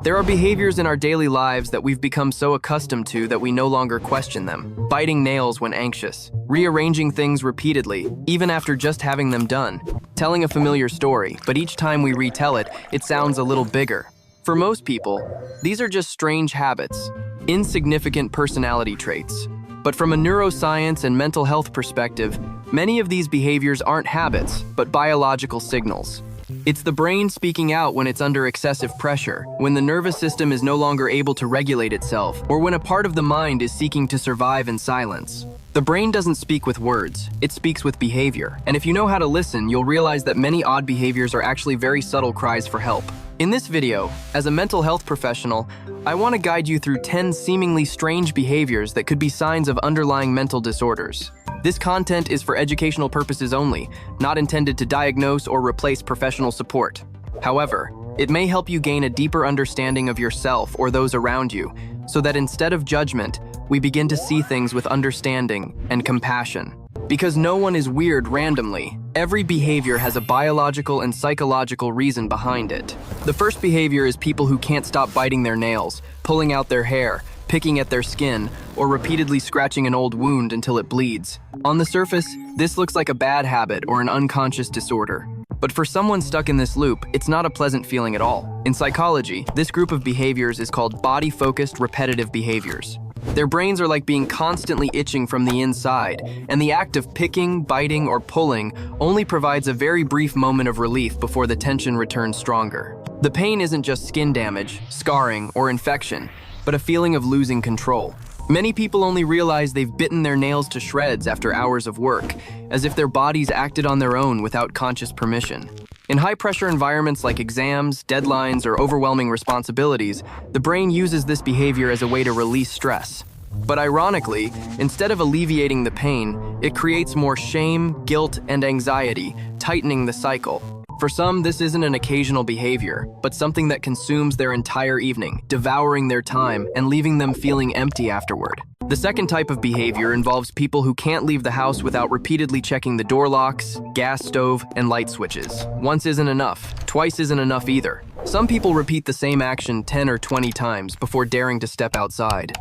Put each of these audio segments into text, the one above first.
There are behaviors in our daily lives that we've become so accustomed to that we no longer question them. Biting nails when anxious, rearranging things repeatedly, even after just having them done, telling a familiar story, but each time we retell it, it sounds a little bigger. For most people, these are just strange habits, insignificant personality traits. But from a neuroscience and mental health perspective, many of these behaviors aren't habits, but biological signals. It's the brain speaking out when it's under excessive pressure, when the nervous system is no longer able to regulate itself, or when a part of the mind is seeking to survive in silence. The brain doesn't speak with words, it speaks with behavior. And if you know how to listen, you'll realize that many odd behaviors are actually very subtle cries for help. In this video, as a mental health professional, I want to guide you through 10 seemingly strange behaviors that could be signs of underlying mental disorders. This content is for educational purposes only, not intended to diagnose or replace professional support. However, it may help you gain a deeper understanding of yourself or those around you, so that instead of judgment, we begin to see things with understanding and compassion. Because no one is weird randomly, every behavior has a biological and psychological reason behind it. The first behavior is people who can't stop biting their nails, pulling out their hair, picking at their skin, or repeatedly scratching an old wound until it bleeds. On the surface, this looks like a bad habit or an unconscious disorder. But for someone stuck in this loop, it's not a pleasant feeling at all. In psychology, this group of behaviors is called body-focused repetitive behaviors. Their brains are like being constantly itching from the inside, and the act of picking, biting, or pulling only provides a very brief moment of relief before the tension returns stronger. The pain isn't just skin damage, scarring, or infection, but a feeling of losing control. Many people only realize they've bitten their nails to shreds after hours of work, as if their bodies acted on their own without conscious permission. In high-pressure environments like exams, deadlines, or overwhelming responsibilities, the brain uses this behavior as a way to release stress. But ironically, instead of alleviating the pain, it creates more shame, guilt, and anxiety, tightening the cycle. For some, this isn't an occasional behavior, but something that consumes their entire evening, devouring their time and leaving them feeling empty afterward. The second type of behavior involves people who can't leave the house without repeatedly checking the door locks, gas stove, and light switches. Once isn't enough, twice isn't enough either. Some people repeat the same action 10 or 20 times before daring to step outside.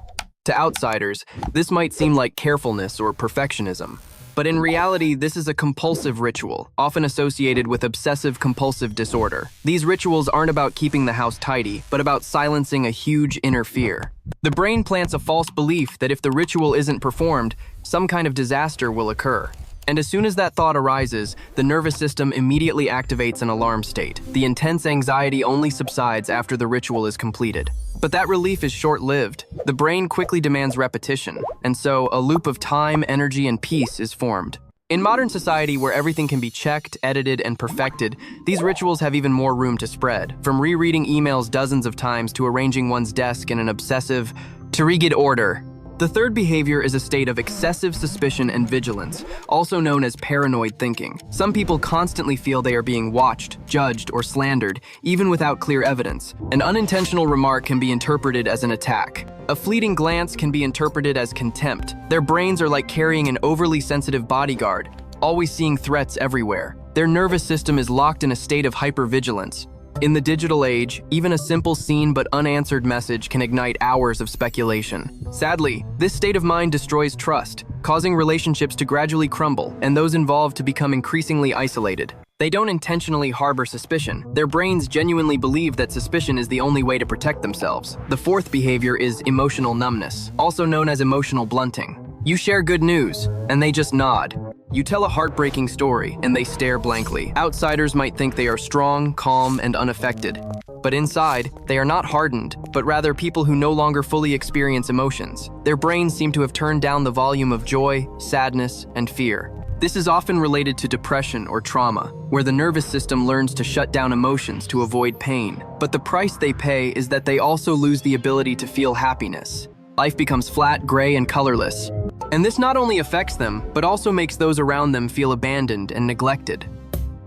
To outsiders, this might seem like carefulness or perfectionism. But in reality, this is a compulsive ritual, often associated with obsessive-compulsive disorder. These rituals aren't about keeping the house tidy, but about silencing a huge inner fear. The brain plants a false belief that if the ritual isn't performed, some kind of disaster will occur. And as soon as that thought arises, the nervous system immediately activates an alarm state. The intense anxiety only subsides after the ritual is completed. But that relief is short-lived. The brain quickly demands repetition, and so a loop of time, energy, and peace is formed. In modern society, where everything can be checked, edited, and perfected, these rituals have even more room to spread, from rereading emails dozens of times to arranging one's desk in an obsessive, rigid order. The third behavior is a state of excessive suspicion and vigilance, also known as paranoid thinking. Some people constantly feel they are being watched, judged, or slandered, even without clear evidence. An unintentional remark can be interpreted as an attack. A fleeting glance can be interpreted as contempt. Their brains are like carrying an overly sensitive bodyguard, always seeing threats everywhere. Their nervous system is locked in a state of hypervigilance. In the digital age, even a simple seen but unanswered message can ignite hours of speculation. Sadly, this state of mind destroys trust, causing relationships to gradually crumble and those involved to become increasingly isolated. They don't intentionally harbor suspicion. Their brains genuinely believe that suspicion is the only way to protect themselves. The fourth behavior is emotional numbness, also known as emotional blunting. You share good news, and they just nod. You tell a heartbreaking story, and they stare blankly. Outsiders might think they are strong, calm, and unaffected. But inside, they are not hardened, but rather people who no longer fully experience emotions. Their brains seem to have turned down the volume of joy, sadness, and fear. This is often related to depression or trauma, where the nervous system learns to shut down emotions to avoid pain. But the price they pay is that they also lose the ability to feel happiness. Life becomes flat, gray, and colorless. And this not only affects them, but also makes those around them feel abandoned and neglected.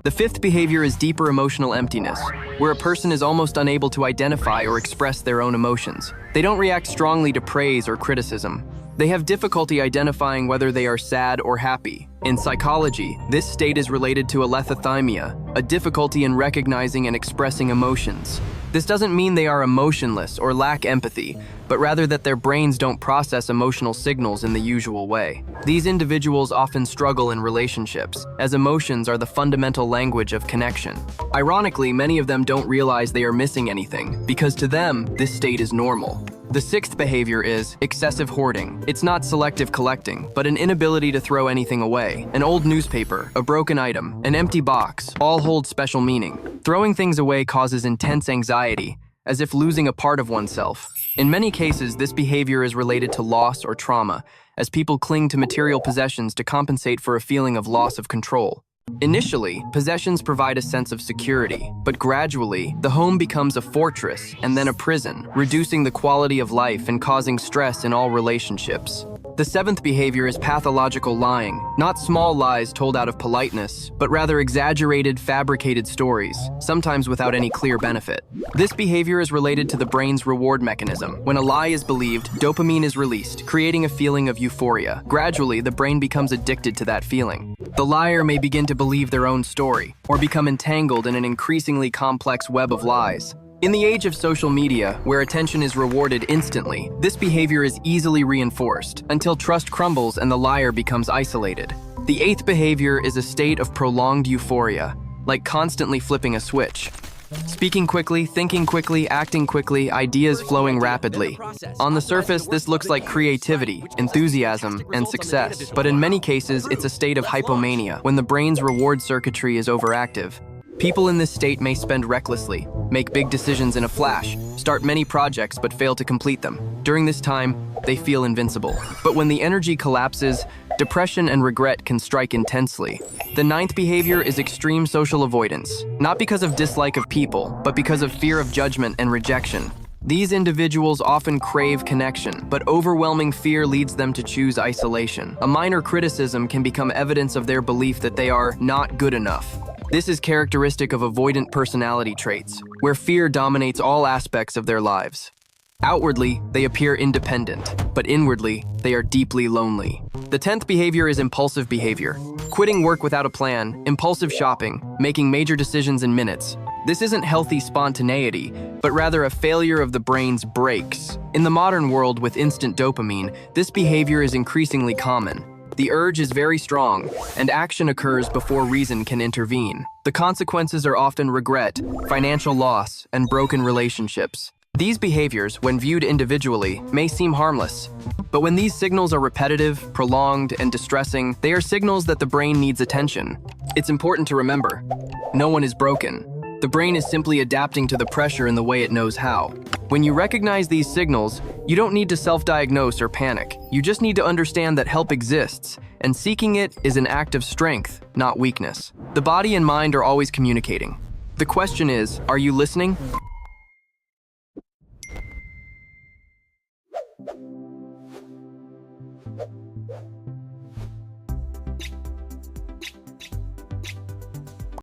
The fifth behavior is deeper emotional emptiness, where a person is almost unable to identify or express their own emotions. They don't react strongly to praise or criticism. They have difficulty identifying whether they are sad or happy. In psychology, this state is related to alethithymia, a difficulty in recognizing and expressing emotions. This doesn't mean they are emotionless or lack empathy, but rather that their brains don't process emotional signals in the usual way. These individuals often struggle in relationships, as emotions are the fundamental language of connection. Ironically, many of them don't realize they are missing anything, because to them, this state is normal. The sixth behavior is excessive hoarding. It's not selective collecting, but an inability to throw anything away. An old newspaper, a broken item, an empty box, all hold special meaning. Throwing things away causes intense anxiety, as if losing a part of oneself. In many cases, this behavior is related to loss or trauma, as people cling to material possessions to compensate for a feeling of loss of control. Initially, possessions provide a sense of security, but gradually, the home becomes a fortress and then a prison, reducing the quality of life and causing stress in all relationships. The seventh behavior is pathological lying, not small lies told out of politeness, but rather exaggerated, fabricated stories, sometimes without any clear benefit. This behavior is related to the brain's reward mechanism. When a lie is believed, dopamine is released, creating a feeling of euphoria. Gradually, the brain becomes addicted to that feeling. The liar may begin to believe their own story, or become entangled in an increasingly complex web of lies. In the age of social media, where attention is rewarded instantly, this behavior is easily reinforced until trust crumbles and the liar becomes isolated. The eighth behavior is a state of prolonged euphoria, like constantly flipping a switch. Speaking quickly, thinking quickly, acting quickly, ideas flowing rapidly. On the surface, this looks like creativity, enthusiasm, and success, but in many cases, it's a state of hypomania, when the brain's reward circuitry is overactive. People in this state may spend recklessly, make big decisions in a flash, start many projects but fail to complete them. During this time, they feel invincible. But when the energy collapses, depression and regret can strike intensely. The ninth behavior is extreme social avoidance, not because of dislike of people, but because of fear of judgment and rejection. These individuals often crave connection, but overwhelming fear leads them to choose isolation. A minor criticism can become evidence of their belief that they are not good enough. This is characteristic of avoidant personality traits, where fear dominates all aspects of their lives. Outwardly, they appear independent, but inwardly, they are deeply lonely. The 10th behavior is impulsive behavior. Quitting work without a plan, impulsive shopping, making major decisions in minutes. This isn't healthy spontaneity, but rather a failure of the brain's brakes. In the modern world with instant dopamine, this behavior is increasingly common. The urge is very strong, and action occurs before reason can intervene. The consequences are often regret, financial loss, and broken relationships. These behaviors, when viewed individually, may seem harmless. But when these signals are repetitive, prolonged, and distressing, they are signals that the brain needs attention. It's important to remember, no one is broken. The brain is simply adapting to the pressure in the way it knows how. When you recognize these signals, you don't need to self-diagnose or panic. You just need to understand that help exists, and seeking it is an act of strength, not weakness. The body and mind are always communicating. The question is, are you listening?